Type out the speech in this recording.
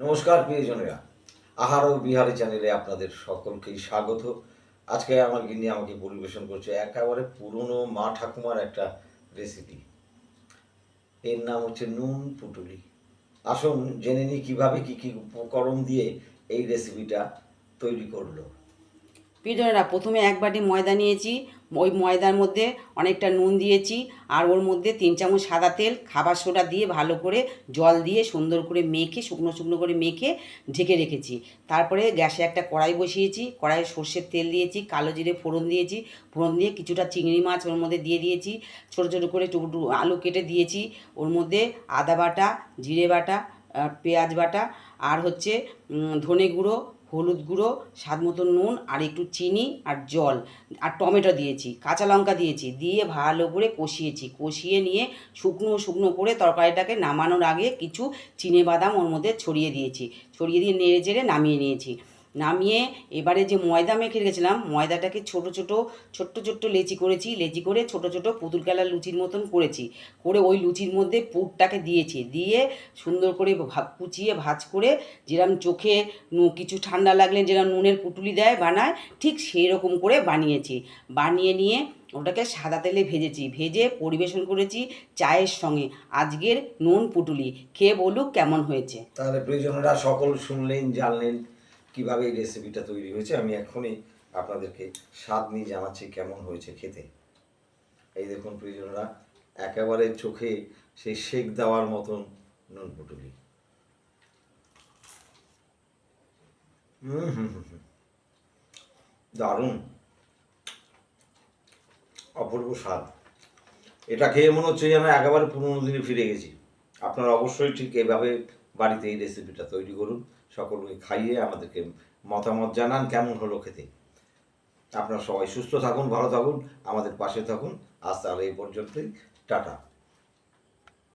নমস্কার প্রিয়জনেরা, আহার ও বিহারি চ্যানেলে আপনাদের সকলকেই স্বাগত। আজকে আমার গিন্নি আমাকে পরিবেশন করছে একেবারে পুরনো মা ঠাকুমার একটা রেসিপি। এর নাম হচ্ছে নুন পুটুলি। আসুন জেনে নিই কীভাবে কী কী উপকরণ দিয়ে এই রেসিপিটা তৈরি করলো। প্রিয়জনেরা, প্রথমে এক বাটি ময়দা নিয়েছি। ওই ময়দার মধ্যে অনেকটা নুন দিয়েছি, আর ওর মধ্যে 3 চামচ সাদা তেল, খাবার সোডা দিয়ে ভালো করে জল দিয়ে সুন্দর করে মেখে শুকনো শুকনো করে মেখে ঢেকে রেখেছি। তারপরে গ্যাসে একটা কড়াই বসিয়েছি, কড়াইয়ে সর্ষের তেল দিয়েছি, কালো জিরে ফোড়ন দিয়েছি, ফোড়ন দিয়ে কিছুটা চিংড়ি মাছ ওর মধ্যে দিয়ে দিয়েছি, ছোটো ছোটো করে টুকরো আলু কেটে দিয়েছি। ওর মধ্যে আদা বাটা, জিরে বাটা, পেঁয়াজ বাটা, আর হচ্ছে ধনে গুঁড়ো, হলুদ গুঁড়ো, স্বাদ মতো নুন, আর একটু চিনি আর জল, আর টমেটো দিয়েছি, কাঁচা লঙ্কা দিয়েছি, দিয়ে ভালো করে কষিয়েছি। কষিয়ে নিয়ে শুকনো শুকনো করে তরকারিটাকে নামানোর আগে কিছু চিনেবাদাম ওর মধ্যে ছড়িয়ে দিয়েছি। ছড়িয়ে দিয়ে নেড়ে চেড়ে নামিয়ে নিয়েছি। নামিয়ে এবারে যে ময়দা মেখে রেখেছিলাম, ময়দাটাকে ছোট্ট লেচি করেছি। লেচি করে ছোট ছোট পুতুল কেলার লুচির মতন করেছি। করে ওই লুচির মধ্যে পুরটাকে দিয়েছি। দিয়ে সুন্দর করে কুচিয়ে ভাঁজ করে, যেরকম চোখে কিছু ঠান্ডা লাগলে যেরকম নুনের পুটুলি দেয় বানায়, ঠিক সেই রকম করে বানিয়েছি। বানিয়ে নিয়ে ওটাকে সাদা তেলে ভেজেছি। ভেজে পরিবেশন করেছি চায়ের সঙ্গে। আজকের নুন পুটুলি খেয়ে বলুক কেমন হয়েছে। তাহলে প্রিয়জনেরা সকল শুনলেন, জানলেন কীভাবে এই রেসিপিটা তৈরি হয়েছে। আমি এখনই আপনাদেরকে স্বাদ নিয়ে জানাচ্ছি কেমন হয়েছে খেতে। এই দেখুন প্রিয়জনেরা, একেবারে চোখে সেই শেক দেওয়ার মতন নুন পুটুলি। দারুণ, অপূর্ব স্বাদ। এটা খেয়ে মনে হচ্ছে যেন একেবারে পুরোনো দিনে ফিরে গেছি। আপনারা অবশ্যই ঠিক এভাবে বাড়িতে এই রেসিপিটা তৈরি করুন, সকলকে খাইয়ে আমাদেরকে মতামত জানান কেমন হলো খেতে। আপনারা সবাই সুস্থ থাকুন, ভালো থাকুন, আমাদের পাশে থাকুন। আজ তাহলে এই পর্যন্তই, টাটা।